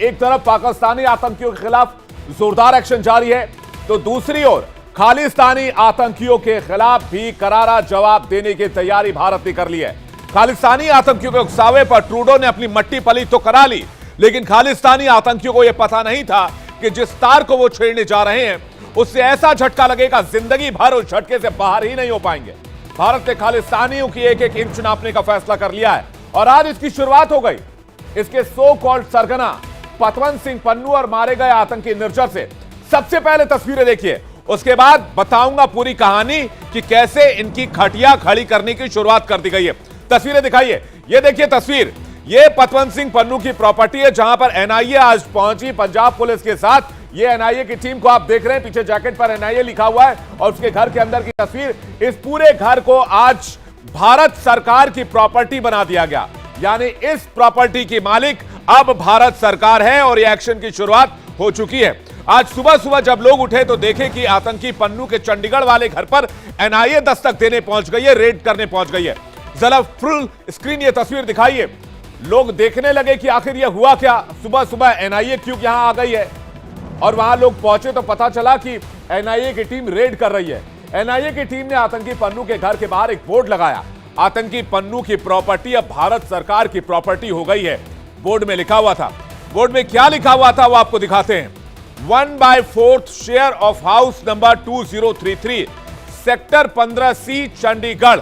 एक तरफ पाकिस्तानी आतंकियों के खिलाफ जोरदार एक्शन जारी है, तो दूसरी ओर खालिस्तानी आतंकियों के खिलाफ भी करारा जवाब देने की तैयारी भारत ने कर ली है। खालिस्तानी आतंकियों के उकसावे पर ट्रूडो ने अपनी मट्टी पली तो करा ली, लेकिन खालिस्तानी आतंकियों को यह पता नहीं था कि जिस तार को वो छेड़ने जा रहे हैं उससे ऐसा झटका लगेगा, जिंदगी भर उस झटके से बाहर ही नहीं हो पाएंगे। भारत ने खालिस्तानियों की एक एक इंच नापने का फैसला कर लिया है और आज इसकी शुरुआत हो गई। इसके सो कॉल्ड सरगना पतवंत सिंह पन्नू और मारे गए आतंकी निर्जर से सबसे पहले तस्वीरें देखिए, उसके बाद बताऊंगा पूरी कहानी कि कैसे इनकी खटिया खड़ी करने की शुरुआत कर दी गई है। तस्वीरें दिखाइए, ये देखिए तस्वीर, ये पतवंत सिंह पन्नू की प्रॉपर्टी है जहां पर एनआईए आज पहुंची पंजाब पुलिस के साथ। ये एनआईए की टीम को आप देख रहे हैं, पीछे जैकेट पर एनआईए लिखा हुआ है और उसके घर के अंदर की तस्वीर। इस पूरे घर को आज भारत सरकार की प्रॉपर्टी बना दिया गया, यानी इस प्रॉपर्टी की मालिक अब भारत सरकार है और ये एक्शन की शुरुआत हो चुकी है। आज सुबह सुबह जब लोग उठे तो देखे कि आतंकी पन्नू के चंडीगढ़ वाले घर पर एनआईए दस्तक देने पहुंच गई है, रेड करने पहुंच गई है। जरा फुल स्क्रीन ये तस्वीर दिखाइए। लोग देखने लगे कि आखिर ये हुआ क्या, सुबह सुबह एनआईए क्यों यहां आ गई है। और वहां लोग पहुंचे तो पता चला कि एनआईए की टीम रेड कर रही है। एनआईए की टीम ने आतंकी पन्नू के घर के बाहर एक बोर्ड लगाया, आतंकी पन्नू की प्रॉपर्टी अब भारत सरकार की प्रॉपर्टी हो गई है। बोर्ड में लिखा हुआ था, बोर्ड में क्या लिखा हुआ था वो आपको दिखाते हैं। 1/4 share of house number 2033 sector 15C Chandigarh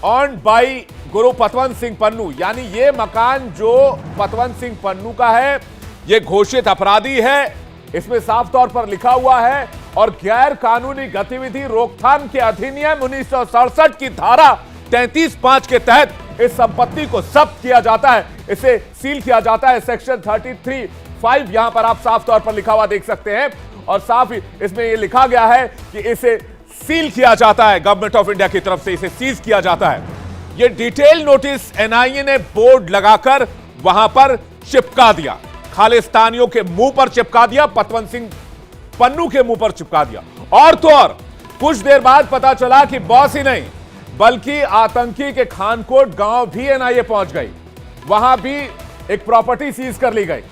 on by गुरु पतवंत सिंह पन्नू, यानी ये मकान जो पतवंत सिंह पन्नू का है ये घोषित अपराधी है, इसमें साफ तौर पर लिखा हुआ है। और गैर कानूनी गतिविधि रोकथाम के अधिनियम 1967 की धारा 33(5) के तहत इस संपत्ति को जब्त किया जाता है, इसे सील किया जाता है। सेक्शन 33(5) यहां पर आप साफ तौर पर लिखा हुआ देख सकते हैं और साफ इसमें यह लिखा गया है कि इसे सील किया जाता है, गवर्नमेंट ऑफ इंडिया की तरफ से इसे सीज किया जाता है। यह डिटेल नोटिस एनआईए ने बोर्ड लगाकर वहां पर चिपका दिया, खालिस्तानियों के मुंह पर चिपका दिया, पतवंत सिंह पन्नू के मुंह पर चिपका दिया। और तो और कुछ देर बाद पता चला कि बॉस ही नहीं बल्कि आतंकी के खानकोट गांव भी एनआईए पहुंच गई, वहां भी एक प्रॉपर्टी सीज कर ली गई।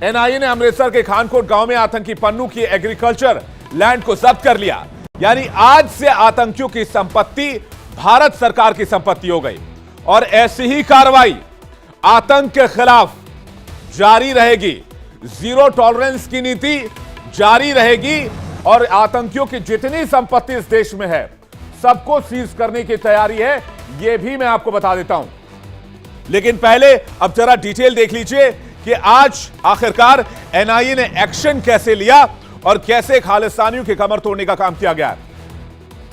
एनआईए ने अमृतसर के खानकोट गांव में आतंकी पन्नू की एग्रीकल्चर लैंड को जब्त कर लिया, यानी आज से आतंकियों की संपत्ति भारत सरकार की संपत्ति हो गई। और ऐसी ही कार्रवाई आतंक के खिलाफ जारी रहेगी, जीरो टॉलरेंस की नीति जारी रहेगी और आतंकियों की जितनी संपत्ति इस देश में है सबको सीज करने की तैयारी है, यह भी मैं आपको बता देता हूं। लेकिन पहले अब जरा डिटेल देख लीजिए कि आज आखिरकार एनआईए ने एक्शन कैसे लिया और कैसे खालिस्तानियों की कमर तोड़ने का काम किया गया है।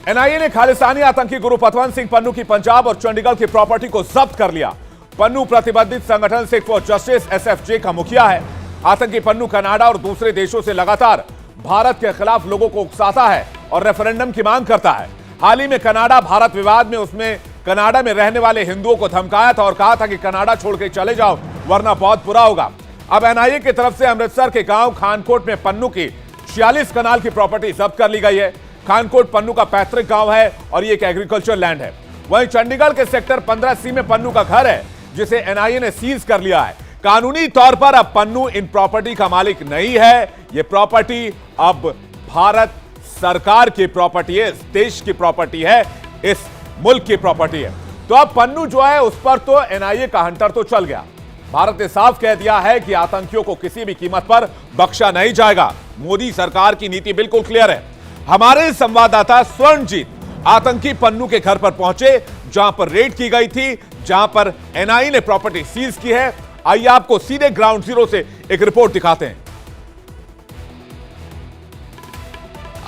एनआईए ने खालिस्तानी आतंकी गुरु पतवंत सिंह पन्नू की पंजाब और चंडीगढ़ की प्रॉपर्टी को जब्त कर लिया। पन्नू प्रतिबंधित संगठन सिख फॉर जस्टिस SFJ का मुखिया है। आतंकी पन्नू कनाडा और दूसरे देशों से लगातार भारत के खिलाफ लोगों को उकसाता है और रेफरेंडम की मांग करता है। हाल ही में कनाडा भारत विवाद में उसने कनाडा में रहने वाले हिंदुओं को धमकाया था और कहा था कि कनाडा छोड़ के चले जाओ वरना बहुत बुरा होगा। अब एनआईए की तरफ से अमृतसर के गांव खानकोट में पन्नू की 46 कनाल की प्रॉपर्टी जब्त कर ली गई है। खानकोट पन्नू का पैतृक गांव है और ये एक एग्रीकल्चर लैंड है। वहीं चंडीगढ़ के सेक्टर 15C में पन्नू का घर है जिसे एनआईए ने सीज कर लिया है। कानूनी तौर पर अब पन्नू इन प्रॉपर्टी का मालिक नहीं है, यह प्रॉपर्टी अब भारत सरकार की प्रॉपर्टी है, इस देश की प्रॉपर्टी है, इस मुल्क की प्रॉपर्टी है। तो अब पन्नू जो है उस पर तो एनआईए का हंटर तो चल गया। भारत ने साफ कह दिया है कि आतंकियों को किसी भी कीमत पर बख्शा नहीं जाएगा। मोदी सरकार की नीति बिल्कुल क्लियर है। हमारे संवाददाता स्वर्णजीत आतंकी पन्नू के घर पर पहुंचे जहां पर रेड की गई थी, जहां पर एनआईए ने प्रॉपर्टी सीज की है। आइए आपको सीधे ग्राउंड जीरो से एक रिपोर्ट दिखाते हैं।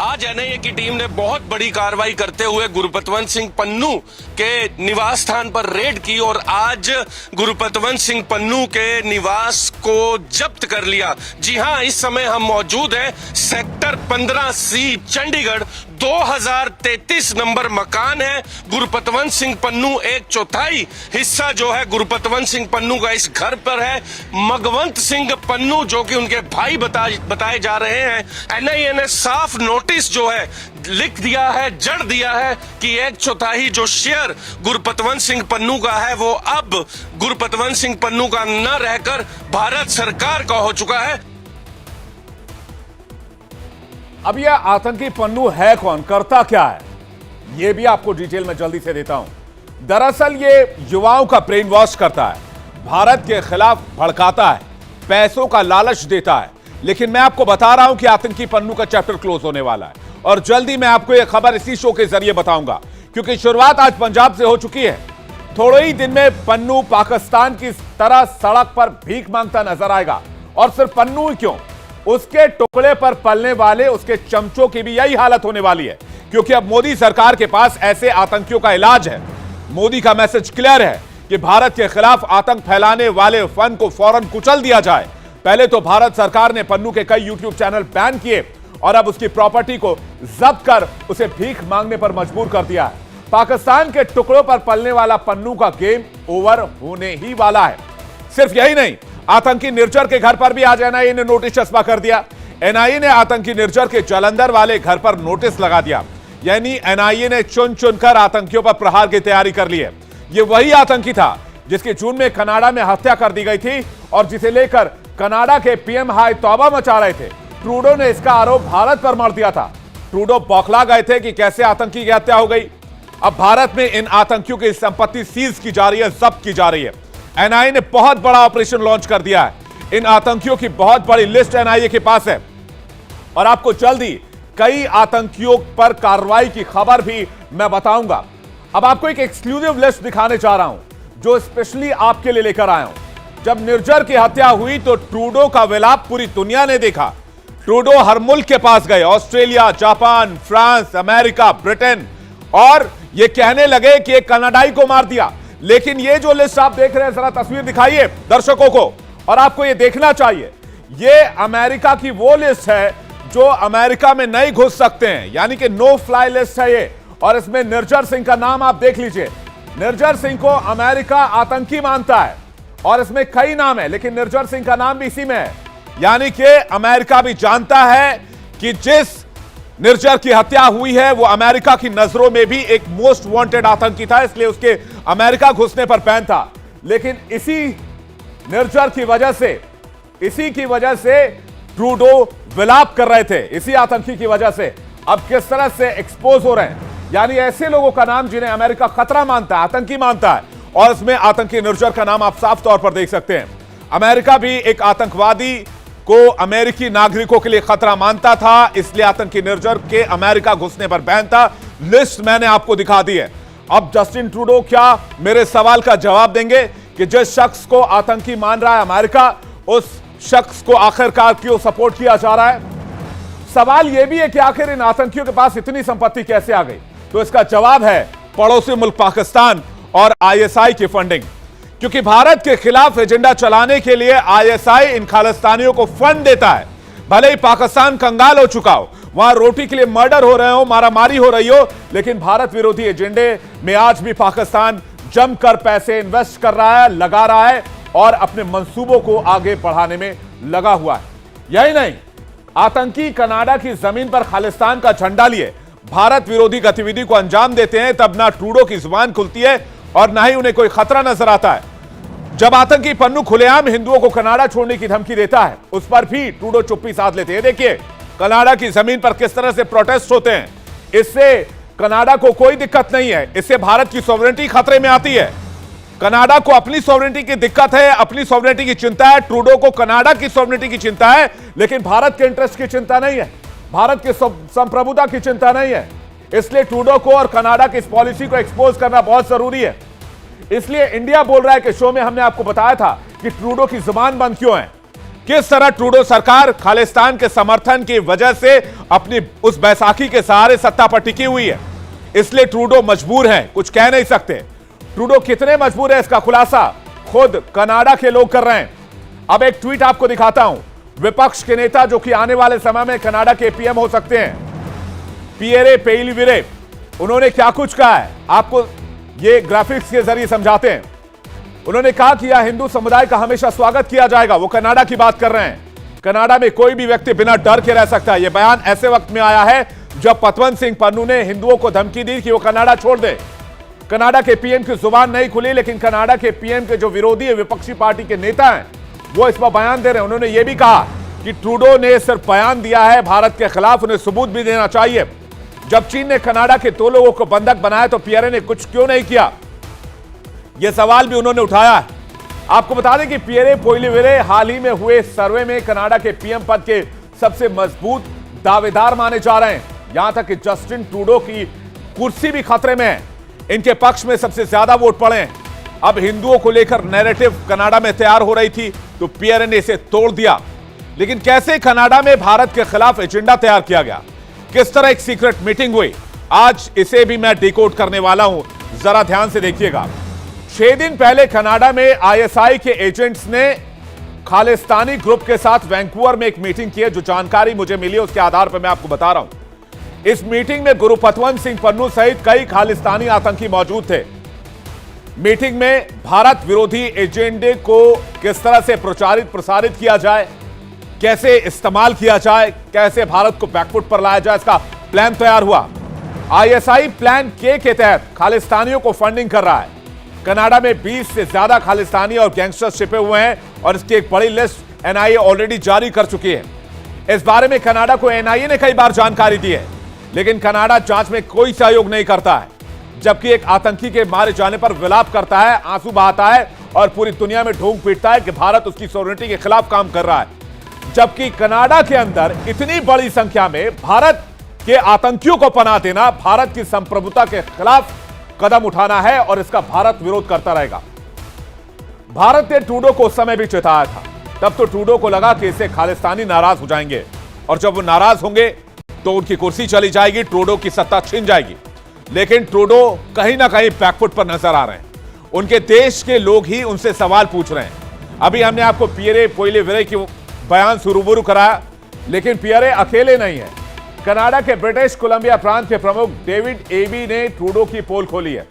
आज एनआईए की टीम ने बहुत बड़ी कार्रवाई करते हुए गुरुपतवंत सिंह पन्नू के निवास स्थान पर रेड की और आज गुरुपतवंत सिंह पन्नू के निवास को जब्त कर लिया। जी हां, इस समय हम मौजूद हैं सेक्टर 15C चंडीगढ़ 2033 नंबर मकान है गुरपतवंत सिंह पन्नू, 1/4 हिस्सा जो है गुरपतवंत सिंह पन्नू का इस घर पर है। मगवंत सिंह पन्नू जो कि उनके भाई बताए जा रहे हैं, एनआईए ने साफ नोटिस जो है लिख दिया है, जड़ दिया है कि 1/4 जो शेयर गुरपतवंत सिंह पन्नू का है वो अब गुरपतवंत सिंह पन्नू का न रहकर भारत सरकार का हो चुका है। अब यह आतंकी पन्नू है कौन, करता क्या है, यह भी आपको डिटेल में जल्दी से देता हूं। दरअसल यह युवाओं का ब्रेन वॉश करता है, भारत के खिलाफ भड़काता है, पैसों का लालच देता है। लेकिन मैं आपको बता रहा हूं कि आतंकी पन्नू का चैप्टर क्लोज होने वाला है और जल्दी मैं आपको यह खबर इसी शो के जरिए बताऊंगा, क्योंकि शुरुआत आज पंजाब से हो चुकी है। थोड़े ही दिन में पन्नू पाकिस्तान की तरह सड़क पर भीख मांगता नजर आएगा। और सिर्फ पन्नू ही क्यों, उसके टुकड़े पर पलने वाले उसके चमचों की भी यही हालत होने वाली है, क्योंकि अब मोदी सरकार के पास ऐसे आतंकियों का इलाज है। मोदी का मैसेज क्लियर है कि भारत के खिलाफ आतंक फैलाने वाले फन को फौरन कुचल दिया जाए। पहले तो भारत सरकार ने पन्नू के कई यूट्यूब चैनल बैन किए और अब उसकी प्रॉपर्टी को जब्त कर उसे भीख मांगने पर मजबूर कर दिया है। पाकिस्तान के टुकड़ों पर पलने वाला पन्नू का गेम ओवर होने ही वाला है। सिर्फ यही नहीं, आतंकी निर्जर के घर पर भी आज एनआईए ने नोटिस चस्पा कर दिया। एनआईए ने आतंकी निर्जर के जालंधर वाले घर पर नोटिस लगा दिया, यानी एनआईए ने चुन चुनकर आतंकियों पर प्रहार की तैयारी कर ली है। यह वही आतंकी था जिसकी जून में कनाडा में हत्या कर दी गई थी और जिसे लेकर कनाडा के पीएम हाय तौबा मचा रहे थे। ट्रूडो ने इसका आरोप भारत पर मार दिया था। ट्रूडो बौखला गए थे कि कैसे आतंकी की हत्या हो गई। अब भारत में इन आतंकियों की संपत्ति सीज की जा रही है, जब्त की जा रही है। एनआईए ने बहुत बड़ा ऑपरेशन लॉन्च कर दिया है। इन आतंकियों की बहुत बड़ी लिस्ट एनआईए के पास है और आपको जल्दी कई आतंकियों पर कार्रवाई की खबर भी मैं बताऊंगा। अब आपको एक एक्सक्लूसिव लिस्ट दिखाने जा रहा हूं जो स्पेशली आपके लिए लेकर आया हूं। जब निर्जर की हत्या हुई तो ट्रूडो का विलाप पूरी दुनिया ने देखा। ट्रूडो हर मुल्क के पास गए, Australia, Japan, France, America, Britain, और ये कहने लगे कि एक कनाडाई को मार दिया। लेकिन ये जो लिस्ट आप देख रहे हैं, जरा तस्वीर दिखाइए दर्शकों को, और आपको ये देखना चाहिए, ये अमेरिका की वो लिस्ट है जो अमेरिका में नहीं घुस सकते हैं, यानी कि नो फ्लाई लिस्ट है ये। और इसमें निर्जर सिंह का नाम आप देख लीजिए। निर्जर सिंह को अमेरिका आतंकी मानता है और इसमें कई नाम है, लेकिन निर्जर सिंह का नाम भी इसी में है। यानी कि अमेरिका भी जानता है कि जिस निर्जर की हत्या हुई है वो अमेरिका की नजरों में भी एक मोस्ट वांटेड आतंकी था, इसलिए उसके अमेरिका घुसने पर बैन था। लेकिन इसी निर्जर की वजह से, इसी की वजह से ट्रूडो विलाप कर रहे थे, इसी आतंकी की वजह से अब किस तरह से एक्सपोज हो रहे हैं। यानी ऐसे लोगों का नाम जिन्हें अमेरिका खतरा मानता है, आतंकी मानता है, और इसमें आतंकी निर्जर का नाम आप साफ तौर पर देख सकते हैं। अमेरिका भी एक आतंकवादी को अमेरिकी नागरिकों के लिए खतरा मानता था, इसलिए आतंकी निर्जर के अमेरिका घुसने पर बैन था। लिस्ट मैंने आपको दिखा दी है। अब जस्टिन ट्रूडो क्या मेरे सवाल का जवाब देंगे कि जिस शख्स को आतंकी मान रहा है अमेरिका, उस शख्स को आखिरकार क्यों सपोर्ट किया जा रहा है? सवाल यह भी है कि आखिर इन आतंकियों के पास इतनी संपत्ति कैसे आ गई? तो इसका जवाब है पड़ोसी मुल्क पाकिस्तान और आईएसआई की फंडिंग। क्योंकि भारत के खिलाफ एजेंडा चलाने के लिए आईएसआई इन खालिस्तानियों को फंड देता है। भले ही पाकिस्तान कंगाल हो चुका हो, वहां रोटी के लिए मर्डर हो रहे हो, मारामारी हो रही हो, लेकिन भारत विरोधी एजेंडे में आज भी पाकिस्तान जमकर पैसे इन्वेस्ट कर रहा है, लगा रहा है और अपने मंसूबों को आगे बढ़ाने में लगा हुआ है। यही नहीं, आतंकी कनाडा की जमीन पर खालिस्तान का झंडा लिए भारत विरोधी गतिविधि को अंजाम देते हैं, तब ना ट्रूडो की जुबान खुलती है और ना ही उन्हें कोई खतरा नजर आता है। जब आतंकी पन्नू खुलेआम हिंदुओं को कनाडा छोड़ने की धमकी देता है, उस पर भी ट्रूडो चुप्पी साध लेते हैं। देखिए कनाडा की जमीन पर किस तरह से प्रोटेस्ट होते हैं। इससे कनाडा को कोई दिक्कत नहीं है, इससे भारत की सॉवरेनिटी खतरे में आती है। कनाडा को अपनी सॉवरेनिटी की दिक्कत है, अपनी सॉवरेनिटी की चिंता है। ट्रूडो को कनाडा की सॉवरेनिटी की चिंता है, लेकिन भारत के इंटरेस्ट की चिंता नहीं है, भारत की संप्रभुता की चिंता नहीं है। इसलिए ट्रूडो को और कनाडा की इस पॉलिसी को एक्सपोज करना बहुत जरूरी है। इसलिए इंडिया बोल रहा है कि शो में हमने आपको बताया था कि ट्रूडो की जुबान बंद क्यों है, किस तरह ट्रूडो सरकार खालिस्तान के समर्थन की वजह से अपनी उस बैसाखी के सहारे सत्ता पर टिकी हुई है। इसलिए ट्रूडो मजबूर है, कुछ कह नहीं सकते। ट्रूडो कितने मजबूर है इसका खुलासा खुद कनाडा के लोग कर रहे हैं। अब एक ट्वीट आपको दिखाता हूं। विपक्ष के नेता जो कि आने वाले समय में कनाडा के पीएम हो सकते हैं, पियरे पेइलीवीरे उन्होंने क्या कुछ कहा है, आपको ये ग्राफिक्स के जरिए समझाते हैं। उन्होंने कहा कि यह हिंदू समुदाय का हमेशा स्वागत किया जाएगा। वो कनाडा की बात कर रहे हैं। कनाडा में कोई भी व्यक्ति बिना डर के रह सकता है। यह बयान ऐसे वक्त में आया है जब पतवंत सिंह पन्नू ने हिंदुओं को धमकी दी कि वो कनाडा छोड़ दे। कनाडा के पीएम की जुबान नहीं खुली, लेकिन कनाडा के पीएम के जो विरोधी विपक्षी पार्टी के नेता हैं वो इस पर बयान दे रहे हैं। उन्होंने ये भी कहा कि ट्रूडो ने सिर्फ बयान दिया है भारत के खिलाफ, उन्हें सबूत भी देना चाहिए। जब चीन ने कनाडा के 2 लोगों को बंधक बनाया तो पियरे ने कुछ क्यों नहीं किया, यह सवाल भी उन्होंने उठाया है। आपको बता दें कि पियरे पेइलीवीरे हाल ही में हुए सर्वे में कनाडा के पीएम पद के सबसे मजबूत दावेदार माने जा रहे हैं। यहां तक कि जस्टिन ट्रूडो की कुर्सी भी खतरे में है। इनके पक्ष में सबसे ज्यादा वोट पड़े हैं। अब हिंदुओं को लेकर नैरेटिव कनाडा में तैयार हो रही थी तो पियरे ने इसे तोड़ दिया। लेकिन कैसे कनाडा में भारत के खिलाफ एजेंडा तैयार किया गया, किस तरह एक सीक्रेट मीटिंग हुई, आज इसे भी मैं डिकोड करने वाला हूं। जरा ध्यान से देखिएगा। 6 दिन पहले कनाडा में आईएसआई के एजेंट्स ने खालिस्तानी ग्रुप के साथ वैंकूवर में एक मीटिंग की है। जो जानकारी मुझे मिली है उसके आधार पर मैं आपको बता रहा हूं। इस मीटिंग में गुरुपतवंत सिंह पन्नू सहित कई खालिस्तानी आतंकी मौजूद थे। मीटिंग में भारत विरोधी एजेंडे को किस तरह से प्रसारित किया जाए, कैसे इस्तेमाल किया जाए, कैसे भारत को बैकफुट पर लाया जाए, इसका प्लान तैयार हुआ। आईएसआई प्लान के तहत खालिस्तानियों को फंडिंग कर रहा है। कनाडा में 20 से ज्यादा खालिस्तानी और गैंगस्टर्स छिपे हुए हैं और इसकी एक बड़ी लिस्ट एनआईए ऑलरेडी जारी कर चुकी है। इस बारे में कनाडा को एनआईए ने कई बार जानकारी दी है, लेकिन कनाडा जांच में कोई सहयोग नहीं करता है। जबकि एक आतंकी के मारे जाने पर विलाप करता है, आंसू बहाता है और पूरी दुनिया में ढोंग पीटता है कि भारत उसकी सॉवरेनिटी के खिलाफ काम कर रहा है। जबकि कनाडा के अंदर इतनी बड़ी संख्या में भारत के आतंकियों को पनाह देना, भारत की संप्रभुता के खिलाफ कदम उठाना है और इसका भारत विरोध करता रहेगा। भारत ने ट्रूडो को उस समय भी चेताया था। तब तो ट्रूडो को लगा कि इससे खालिस्तानी नाराज हो जाएंगे और जब वो नाराज होंगे तो उनकी कुर्सी चली जाएगी, ट्रूडो की सत्ता छिन जाएगी। लेकिन ट्रूडो कहीं ना कहीं बैकफुट पर नजर आ रहे हैं। उनके देश के लोग ही उनसे सवाल पूछ रहे हैं। अभी हमने आपको पियरे पेइलीवीरे की बयान से रूबरू कराया, लेकिन पियरे अकेले नहीं है। कनाडा के ब्रिटिश कोलंबिया प्रांत के प्रमुख डेविड एबी ने ट्रूडो की पोल खोली है।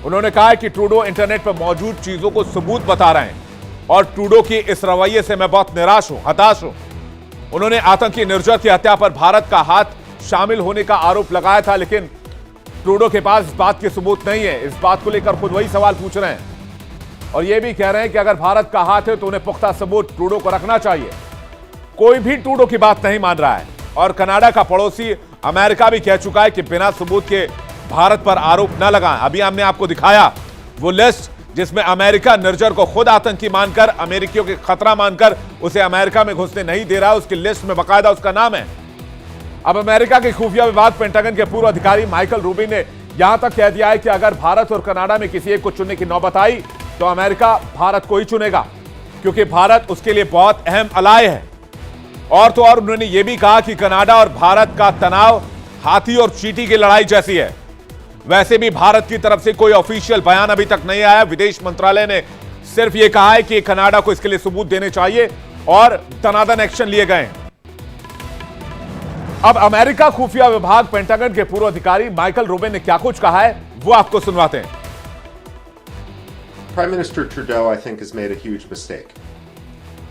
उन्होंने कहा है कि ट्रूडो इंटरनेट पर मौजूद चीजों को सबूत बता रहे हैं और ट्रूडो की इस रवैये से मैं बहुत निराश हूं, हताश हूं। उन्होंने आतंकी निर्जर की हत्या पर भारत का हाथ शामिल होने का आरोप लगाया था, लेकिन ट्रूडो के पास इस बात के सबूत नहीं है। इस बात को लेकर खुद वही सवाल पूछ रहे हैं और यह भी कह रहे हैं कि अगर भारत का हाथ है तो उन्हें पुख्ता सबूत ट्रूडो को रखना चाहिए। कोई भी ट्रूडो की बात नहीं मान रहा है और कनाडा का पड़ोसी अमेरिका भी कह चुका है कि बिना सबूत के भारत पर आरोप न लगाएं। अभी हमने आपको दिखाया वो लिस्ट जिसमें अमेरिका निर्जर को खुद आतंकी मानकर, अमेरिकियों के खतरा मानकर उसे अमेरिका में घुसने नहीं दे रहा। उसकी लिस्ट में बाकायदा उसका नाम है। अब अमेरिका के खुफिया विभाग पेंटागन के पूर्व अधिकारी माइकल रूबिन ने यहां तक कह दिया है कि अगर भारत और कनाडा में किसी एक को चुनने की नौबत आई तो अमेरिका भारत को ही चुनेगा, क्योंकि भारत उसके लिए बहुत अहम अलाय है। और तो और उन्होंने यह भी कहा कि कनाडा और भारत का तनाव हाथी और चींटी की लड़ाई जैसी है। वैसे भी भारत की तरफ से कोई ऑफिशियल बयान अभी तक नहीं आया। विदेश मंत्रालय ने सिर्फ यह कहा है कि कनाडा को इसके लिए सबूत देने चाहिए और तनादन एक्शन लिए गए। अब अमेरिका खुफिया विभाग पेंटागन के पूर्व अधिकारी माइकल रूबिन ने क्या कुछ कहा है वो आपको सुनवाते हैं। Prime Minister Trudeau, I think, has made a huge mistake.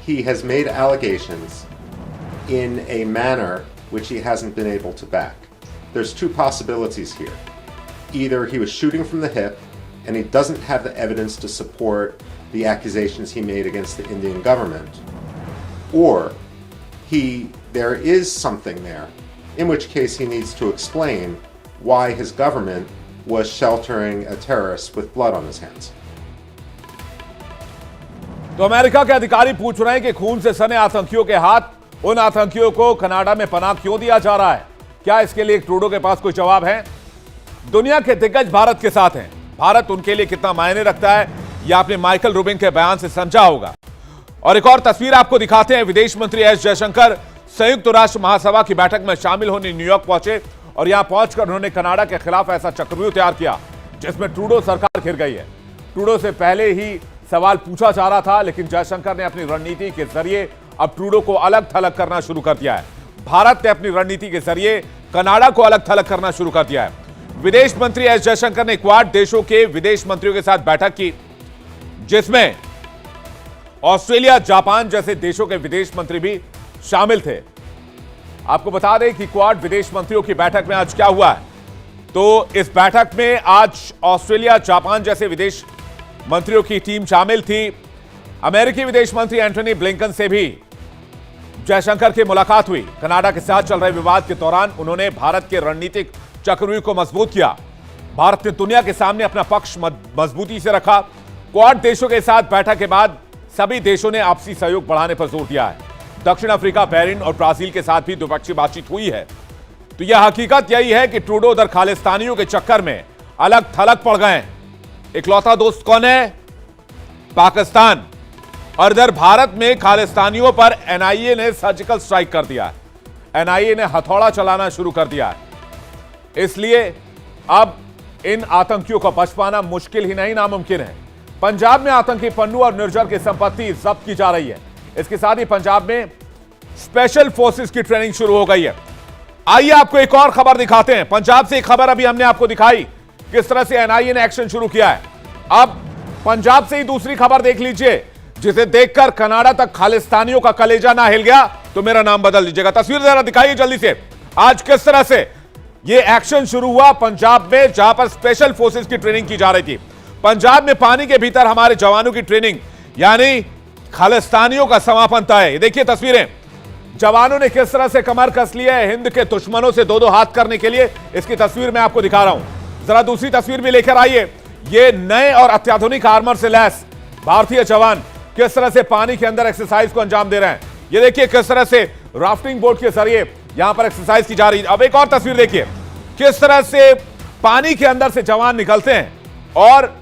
He has made allegations in a manner which he hasn't been able to back. There's two possibilities here. Either he was shooting from the hip and he doesn't have the evidence to support the accusations he made against the Indian government, or there is something there, in which case he needs to explain why his government was sheltering a terrorist with blood on his hands. तो America के अधिकारी पूछ रहे हैं कि खून से सने आतंकियों के हाथ उन आतंकियों को कनाडा में पनाह क्यों दिया जा रहा है। क्या इसके लिए ट्रूडो के पास कोई जवाब है? दुनिया के दिग्गज भारत के साथ हैं। भारत उनके लिए कितना मायने रखता है यह आपने माइकल रूबिन के बयान से समझा होगा। और एक और तस्वीर आपको दिखाते हैं। विदेश मंत्री एस जयशंकर संयुक्त राष्ट्र महासभा की बैठक में शामिल होने न्यूयॉर्क पहुंचे और यहां पहुंचकर उन्होंने कनाडा के खिलाफ ऐसा चक्रव्यूह तैयार किया जिसमें ट्रूडो सरकार घिर गई है। ट्रूडो से पहले ही सवाल पूछा जा रहा था, लेकिन जयशंकर ने अपनी रणनीति के जरिए अब ट्रूडो को अलग थलग करना शुरू कर दिया है। भारत ने अपनी रणनीति के जरिए कनाडा को अलग थलग करना शुरू कर दिया है। विदेश मंत्री एस जयशंकर ने क्वाड देशों के विदेश मंत्रियों के साथ बैठक की, जिसमें ऑस्ट्रेलिया, जापान जैसे देशों के विदेश मंत्री भी शामिल थे। आपको बता दें कि क्वाड विदेश मंत्रियों की बैठक में आज क्या हुआ है। तो इस बैठक में आज ऑस्ट्रेलिया, जापान जैसे विदेश मंत्रियों की टीम शामिल थी। अमेरिकी विदेश मंत्री एंटनी ब्लिंकन से भी जयशंकर की मुलाकात हुई। कनाडा के साथ चल रहे विवाद के दौरान उन्होंने भारत के रणनीतिक चक्रव्यूह को मजबूत किया। भारत ने दुनिया के सामने अपना पक्ष मजबूती से रखा। क्वाड देशों के साथ बैठक के बाद सभी देशों ने आपसी सहयोग बढ़ाने पर जोर दिया है। दक्षिण अफ्रीका, बहरीन और ब्राजील के साथ भी द्विपक्षीय बातचीत हुई है। तो यह हकीकत यही है कि ट्रूडो उधर खालिस्तानियों के चक्कर में अलग थलग पड़ गए। इकलौता दोस्त कौन है? पाकिस्तान। और इधर भारत में खालिस्तानियों पर एनआईए ने सर्जिकल स्ट्राइक कर दिया है। एनआईए ने हथौड़ा चलाना शुरू कर दिया है। इसलिए अब इन आतंकियों का बच पाना मुश्किल ही नहीं, नामुमकिन है। पंजाब में आतंकी पन्नू और निर्जर की संपत्ति जब्त की जा रही है। इसके साथ ही पंजाब में स्पेशल फोर्सेस की ट्रेनिंग शुरू हो गई है। आइए आपको एक और खबर दिखाते हैं। पंजाब से एक खबर अभी हमने आपको दिखाई, किस तरह से एनआईए ने एक्शन शुरू किया है। अब पंजाब से ही दूसरी खबर देख लीजिए, जिसे देखकर कनाडा तक खालिस्तानियों का कलेजा ना हिल गया तो मेरा नाम बदल दीजिएगा। तस्वीर जरा दिखाइए जल्दी से। आज किस तरह से यह एक्शन शुरू हुआ पंजाब में, जहां पर स्पेशल फोर्सेस की ट्रेनिंग की जा रही थी। पंजाब में पानी के भीतर हमारे जवानों की ट्रेनिंग, यानी खालिस्तानियों का समापन तय है। ये देखिए तस्वीरें, जवानों ने किस तरह से कमर कस ली है हिंद के दुश्मनों से दो दो हाथ करने के लिए। इसकी तस्वीर मैं आपको दिखा रहा हूं। जरा दूसरी तस्वीर भी लेकर आइए। ये नए और अत्याधुनिक आर्मर से लैस भारतीय जवान किस तरह से पानी के अंदर एक्सरसाइज को अंजाम दे रहे हैं। ये देखिए किस तरह से राफ्टिंग बोट के जरिए यहां पर एक्सरसाइज की जा रही है। अब एक और तस्वीर देखिए, किस तरह से पानी के अंदर से जवान निकलते हैं और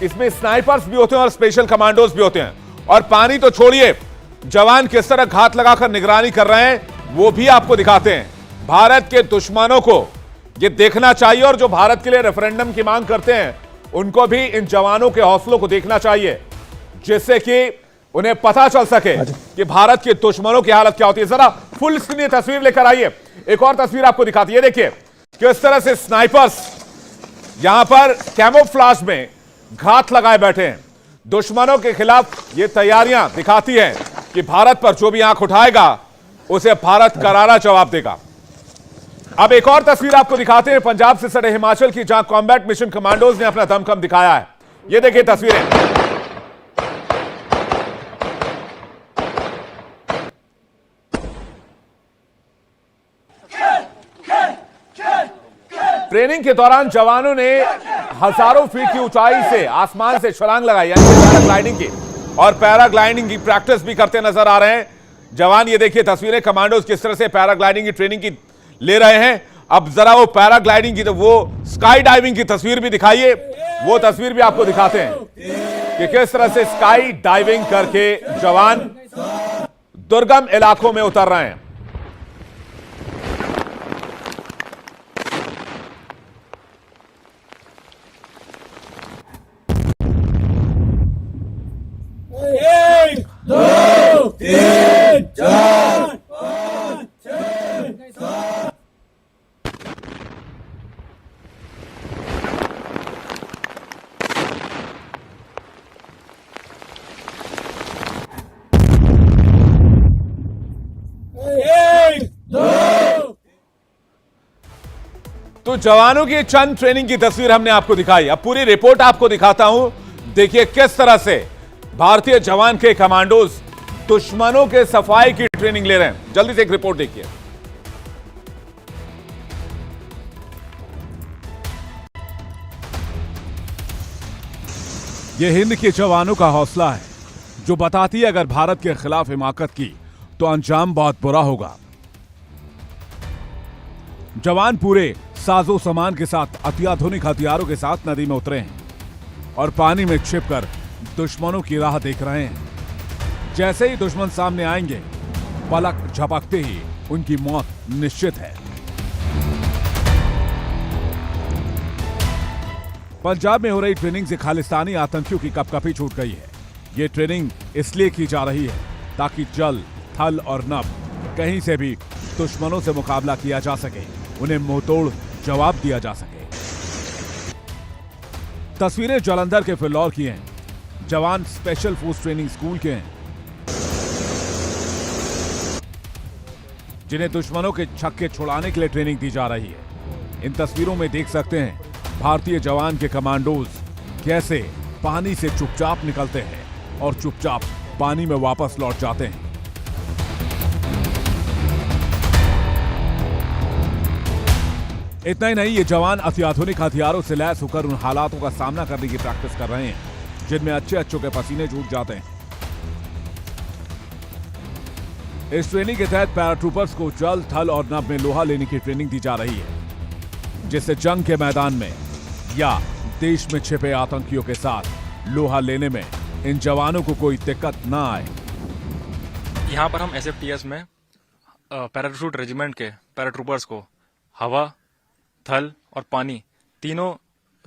इसमें स्नाइपर्स भी होते हैं और स्पेशल कमांडोज भी होते हैं। और पानी तो छोड़िए, जवान किस तरह घात लगाकर निगरानी कर रहे हैं वो भी आपको दिखाते हैं। भारत के दुश्मनों को ये देखना चाहिए और जो भारत के लिए रेफरेंडम की मांग करते हैं उनको भी इन जवानों के हौसलों को देखना चाहिए, जिससे कि उन्हें पता चल सके कि भारत के दुश्मनों की हालत क्या होती है। जरा फुल स्क्रीन तस्वीर लेकर आइए। एक और तस्वीर आपको दिखाती है। देखिए किस तरह से स्नाइपर्स यहां पर कैमोफ्लेज में घात लगाए बैठे हैं। दुश्मनों के खिलाफ ये तैयारियां दिखाती हैं कि भारत पर जो भी आंख उठाएगा उसे भारत करारा जवाब देगा। अब एक और तस्वीर आपको दिखाते हैं पंजाब से सटे हिमाचल की, जहां कॉम्बैट मिशन कमांडोज ने अपना दमखम दिखाया है। ये देखिए तस्वीरें। ट्रेनिंग के दौरान जवानों ने हजारों फीट की ऊंचाई से आसमान से छलांग लगाई, यानी पैराग्लाइडिंग की, और पैराग्लाइडिंग की प्रैक्टिस भी करते नजर आ रहे हैं जवान। ये देखिए तस्वीरें, कमांडोज किस तरह से पैराग्लाइडिंग की ट्रेनिंग की ले रहे हैं। अब जरा वो पैराग्लाइडिंग की, तो वो स्काई डाइविंग की तस्वीर भी दिखाइए। वो तस्वीर भी आपको दिखाते हैं कि किस तरह से स्काई डाइविंग करके जवान दुर्गम इलाकों में उतर रहे हैं। एक, दो, तीन, चार, पाँच, छह, सात। एक, दो। तो जवानों की चंद ट्रेनिंग की तस्वीर हमने आपको दिखाई। अब पूरी रिपोर्ट आपको दिखाता हूं। देखिए किस तरह से भारतीय जवान के कमांडोज दुश्मनों के सफाई की ट्रेनिंग ले रहे हैं। जल्दी से एक रिपोर्ट देखिए। यह हिंद के जवानों का हौसला है, जो बताती है अगर भारत के खिलाफ हिमाकत की तो अंजाम बहुत बुरा होगा। जवान पूरे साजो सामान के साथ अत्याधुनिक हथियारों के साथ नदी में उतरे हैं और पानी में छिपकर दुश्मनों की राह देख रहे हैं। जैसे ही दुश्मन सामने आएंगे, पलक झपकते ही उनकी मौत निश्चित है। पंजाब में हो रही ट्रेनिंग से खालिस्तानी आतंकियों की कपकपी छूट गई है। ये ट्रेनिंग इसलिए की जा रही है ताकि जल, थल और नभ कहीं से भी दुश्मनों से मुकाबला किया जा सके। उन्हें मुंहतोड़ जवाब दिया जा सके। तस्वीरें जालंधर के फिल्लौर की हैं। जवान स्पेशल फोर्स ट्रेनिंग स्कूल के हैं, जिन्हें दुश्मनों के छक्के छुड़ाने के लिए ट्रेनिंग दी जा रही है। इन तस्वीरों में देख सकते हैं भारतीय जवान के कमांडोज कैसे पानी से चुपचाप निकलते हैं और चुपचाप पानी में वापस लौट जाते हैं। इतना ही नहीं, ये जवान अत्याधुनिक हथियारों से लैस होकर उन हालातों का सामना करने की प्रैक्टिस कर रहे हैं जिनमें अच्छे के पसीने छूट जाते हैं। इस ट्रेनिंग के तहत पैराट्रूपर्स को जल, थल और नभ में लोहा लेने की ट्रेनिंग दी जा रही है, जिससे जंग के मैदान में या देश में छिपे आतंकियों के साथ लोहा लेने में इन जवानों को कोई दिक्कत ना आए। यहाँ पर हम SFTS में पैराशूट रेजिमेंट के पैराट्रूपर्स को हवा, थल और पानी तीनों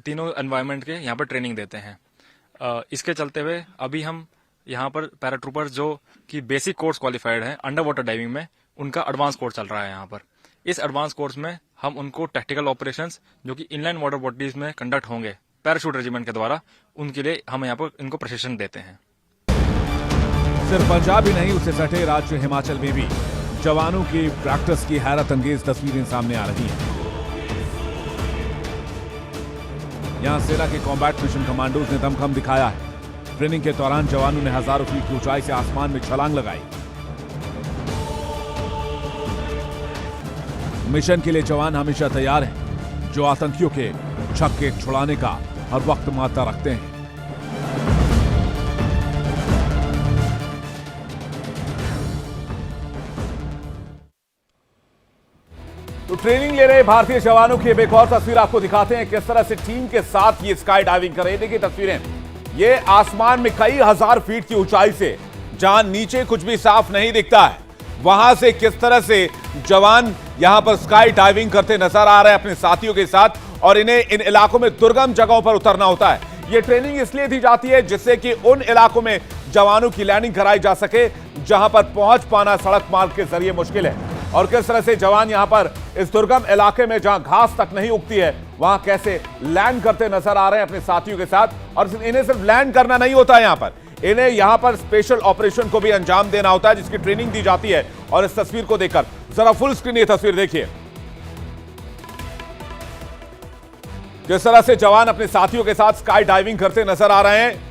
एनवायरनमेंट के यहाँ पर ट्रेनिंग देते हैं। इसके चलते हुए अभी हम यहाँ पर पैराट्रूपर्स जो कि बेसिक कोर्स क्वालिफाइड हैं अंडर वाटर डाइविंग में, उनका एडवांस कोर्स चल रहा है यहाँ पर। इस एडवांस कोर्स में हम उनको टैक्टिकल ऑपरेशंस जो कि इनलाइन वाटर बॉडीज में कंडक्ट होंगे पैराशूट रेजिमेंट के द्वारा, उनके लिए हम यहाँ पर इनको प्रशिक्षण देते हैं। सिर्फ पंजाब ही नहीं, उससे सटे राज्य हिमाचल में भी जवानों की प्रैक्टिस की हैरत अंगेज तस्वीरें सामने आ रही हैं। यहां सेना के कॉम्बैट मिशन कमांडोज ने दमखम दिखाया है। ट्रेनिंग के दौरान जवानों ने हजारों फीट की ऊंचाई से आसमान में छलांग लगाई। मिशन के लिए जवान हमेशा तैयार हैं, जो आतंकियों के छक्के छुड़ाने का हर वक्त माता रखते हैं। तो ट्रेनिंग ले रहे भारतीय जवानों की एक और तस्वीर आपको दिखाते हैं, किस तरह से टीम के साथ ये स्काई डाइविंग कर रहे हैं। देखिए तस्वीरें, ये आसमान में कई हजार फीट की ऊंचाई से, जहां नीचे कुछ भी साफ नहीं दिखता है, वहां से किस तरह से जवान यहां पर स्काई डाइविंग करते नजर आ रहे हैं अपने साथियों के साथ, और इन्हें इन इलाकों में दुर्गम जगहों पर उतरना होता है। यह ट्रेनिंग इसलिए दी जाती है जिससे कि उन इलाकों में जवानों की लैंडिंग कराई जा सके जहां पर पहुंच पाना सड़क मार्ग के जरिए मुश्किल है, और किस तरह से जवान यहां पर इस दुर्गम इलाके में जहां घास तक नहीं उगती है वहां कैसे लैंड करते नजर आ रहे हैं अपने साथियों के साथ। और इन्हें सिर्फ लैंड करना नहीं होता है, यहां पर इन्हें यहां पर स्पेशल ऑपरेशन को भी अंजाम देना होता है, जिसकी ट्रेनिंग दी जाती है। और इस तस्वीर को देखकर जरा फुल स्क्रीन ये तस्वीर देखिए, जिस तरह से जवान अपने साथियों के साथ स्काई डाइविंग करते नजर आ रहे हैं।